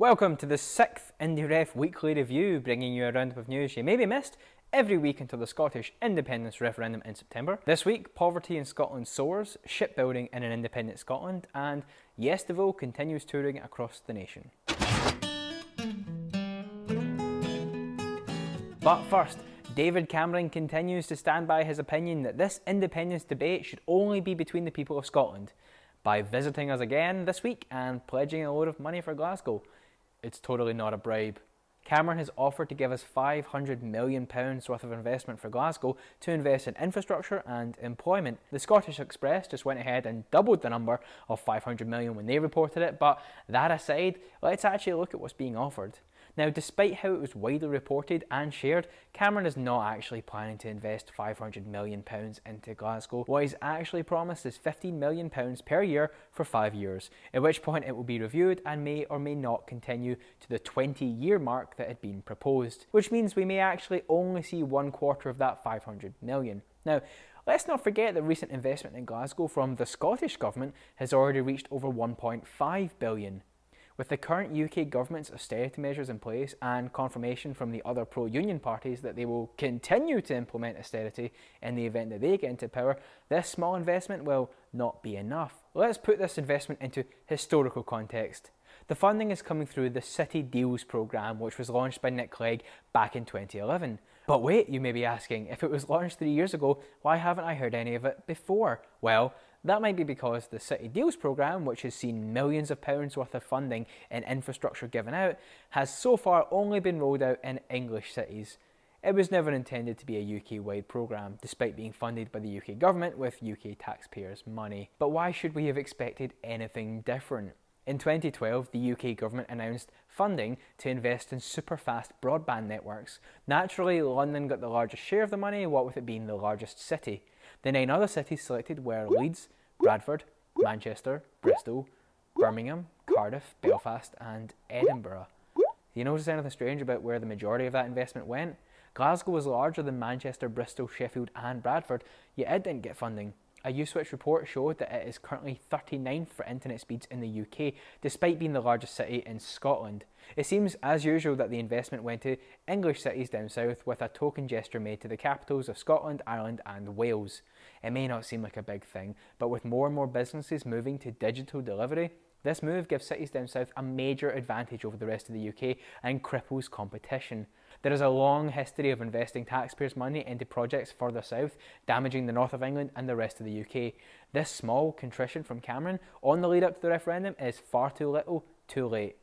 Welcome to the 6th INDYREF weekly review, bringing you a roundup of news you maybe missed every week until the Scottish independence referendum in September. This week, poverty in Scotland soars, shipbuilding in an independent Scotland, and Yestival continues touring across the nation. But first, David Cameron continues to stand by his opinion that this independence debate should only be between the people of Scotland, by visiting us again this week and pledging a load of money for Glasgow. It's totally not a bribe. Cameron has offered to give us £500 million worth of investment for Glasgow to invest in infrastructure and employment. The Scottish Express just went ahead and doubled the number of £500 million when they reported it, but that aside, let's actually look at what's being offered. Now, despite how it was widely reported and shared, Cameron is not actually planning to invest £500 million into Glasgow. What he's actually promised is £15 million per year for 5 years, at which point it will be reviewed and may or may not continue to the 20-year mark that had been proposed, which means we may actually only see 1/4 of that £500 million. Now, let's not forget that recent investment in Glasgow from the Scottish Government has already reached over £1.5 billion. With the current UK government's austerity measures in place and confirmation from the other pro-union parties that they will continue to implement austerity in the event that they get into power, this small investment will not be enough. Let's put this investment into historical context. The funding is coming through the City Deals programme, which was launched by Nick Clegg back in 2011. But wait, you may be asking, if it was launched 3 years ago, why haven't I heard any of it before? Well, that might be because the City Deals programme, which has seen millions of pounds worth of funding in infrastructure given out, has so far only been rolled out in English cities. It was never intended to be a UK-wide programme, despite being funded by the UK government with UK taxpayers' money. But why should we have expected anything different? In 2012, the UK government announced funding to invest in super-fast broadband networks. Naturally, London got the largest share of the money, what with it being the largest city. The 9 other cities selected were Leeds, Bradford, Manchester, Bristol, Birmingham, Cardiff, Belfast and Edinburgh. Do you notice anything strange about where the majority of that investment went? Glasgow was larger than Manchester, Bristol, Sheffield and Bradford, yet it didn't get funding. A Uswitch report showed that it is currently 39th for internet speeds in the UK, despite being the largest city in Scotland. It seems, as usual, that the investment went to English cities down south, with a token gesture made to the capitals of Scotland, Ireland and Wales. It may not seem like a big thing, but with more and more businesses moving to digital delivery, this move gives cities down south a major advantage over the rest of the UK and cripples competition. There is a long history of investing taxpayers' money into projects further south, damaging the north of England and the rest of the UK. This small contrition from Cameron on the lead up to the referendum is far too little, too late.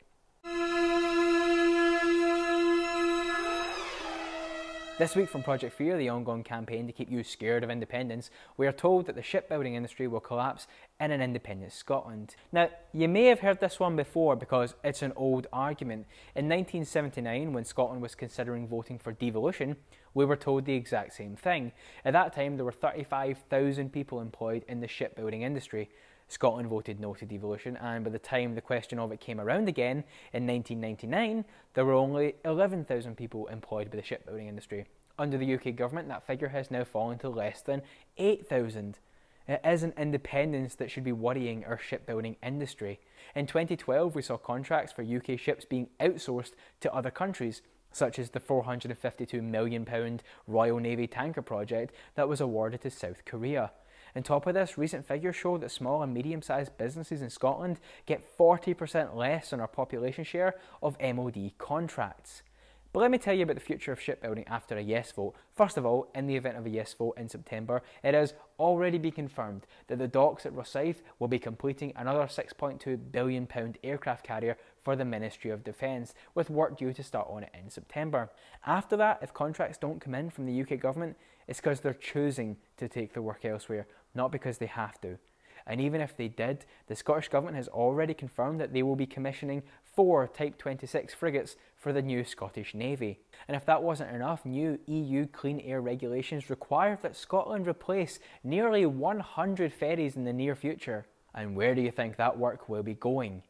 This week from Project Fear, the ongoing campaign to keep you scared of independence, we are told that the shipbuilding industry will collapse in an independent Scotland. Now, you may have heard this one before because it's an old argument. In 1979, when Scotland was considering voting for devolution, we were told the exact same thing. At that time, there were 35,000 people employed in the shipbuilding industry. Scotland voted no to devolution, and by the time the question of it came around again in 1999, there were only 11,000 people employed by the shipbuilding industry. Under the UK government, that figure has now fallen to less than 8,000. It isn't independence that should be worrying our shipbuilding industry. In 2012, we saw contracts for UK ships being outsourced to other countries, such as the £452 million Royal Navy tanker project that was awarded to South Korea. On top of this, recent figures show that small and medium-sized businesses in Scotland get 40% less than our population share of MOD contracts. But let me tell you about the future of shipbuilding after a yes vote. First of all, in the event of a yes vote in September, it has already been confirmed that the docks at Rosyth will be completing another £6.2 billion aircraft carrier for the Ministry of Defence, with work due to start on it in September. After that, if contracts don't come in from the UK government, it's because they're choosing to take the work elsewhere, not because they have to. And even if they did, the Scottish Government has already confirmed that they will be commissioning 4 Type 26 frigates for the new Scottish Navy. And if that wasn't enough, new EU clean air regulations require that Scotland replace nearly 100 ferries in the near future. And where do you think that work will be going?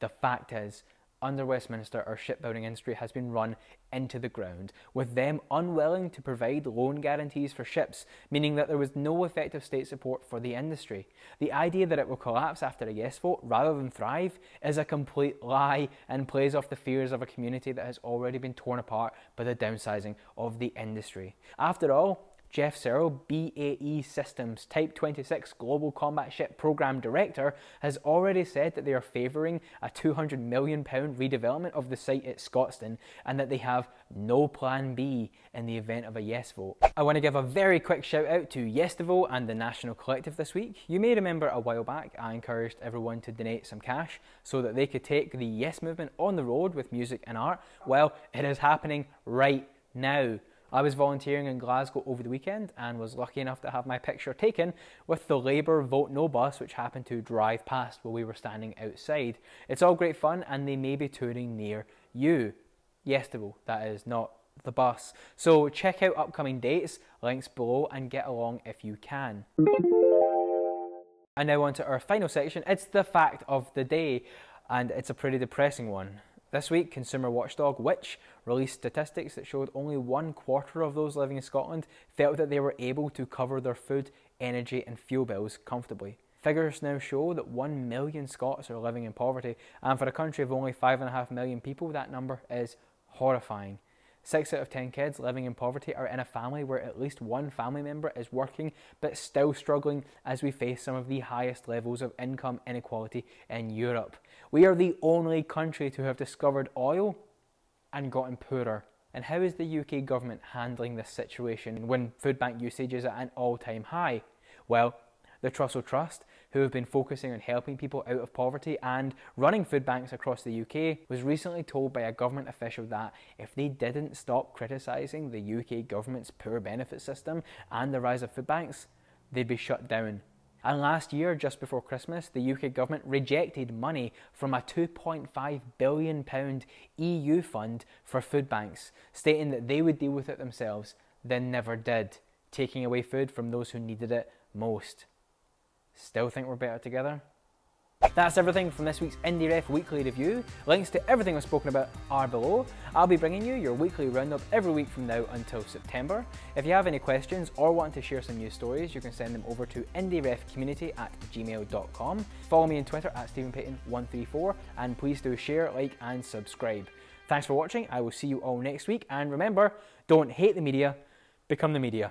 The fact is, under Westminster, our shipbuilding industry has been run into the ground, with them unwilling to provide loan guarantees for ships, meaning that there was no effective state support for the industry. The idea that it will collapse after a yes vote rather than thrive is a complete lie and plays off the fears of a community that has already been torn apart by the downsizing of the industry. After all, Jeff Searle, BAE Systems Type 26 Global Combat Ship Programme Director, has already said that they are favouring a £200 million redevelopment of the site at Scotstoun and that they have no plan B in the event of a yes vote. I want to give a very quick shout out to Yestival and the National Collective this week. You may remember a while back I encouraged everyone to donate some cash so that they could take the yes movement on the road with music and art. Well, it is happening right now. I was volunteering in Glasgow over the weekend and was lucky enough to have my picture taken with the Labour Vote No bus, which happened to drive past while we were standing outside. It's all great fun and they may be touring near you. Yestival, that is, not the bus. So check out upcoming dates, links below, and get along if you can. And now on to our final section. It's the fact of the day, and it's a pretty depressing one. This week, consumer watchdog Which released statistics that showed only 1/4 of those living in Scotland felt that they were able to cover their food, energy and fuel bills comfortably. Figures now show that 1 million Scots are living in poverty, and for a country of only 5.5 million people, that number is horrifying. 6 out of 10 kids living in poverty are in a family where at least one family member is working but still struggling, as we face some of the highest levels of income inequality in Europe. We are the only country to have discovered oil and gotten poorer. And how is the UK government handling this situation when food bank usage is at an all-time high? Well, the Trussell Trust, who have been focusing on helping people out of poverty and running food banks across the UK, was recently told by a government official that if they didn't stop criticising the UK government's poor benefit system and the rise of food banks, they'd be shut down. And last year, just before Christmas, the UK government rejected money from a £2.5 billion EU fund for food banks, stating that they would deal with it themselves, then never did, taking away food from those who needed it most. Still think we're better together? That's everything from this week's INDYREF Weekly Review. Links to everything I've spoken about are below. I'll be bringing you your weekly roundup every week from now until September. If you have any questions or want to share some news stories, you can send them over to indyrefcommunity@gmail.com. Follow me on Twitter @StephenPayton134, and please do share, like and subscribe. Thanks for watching. I will see you all next week, and remember, don't hate the media, become the media.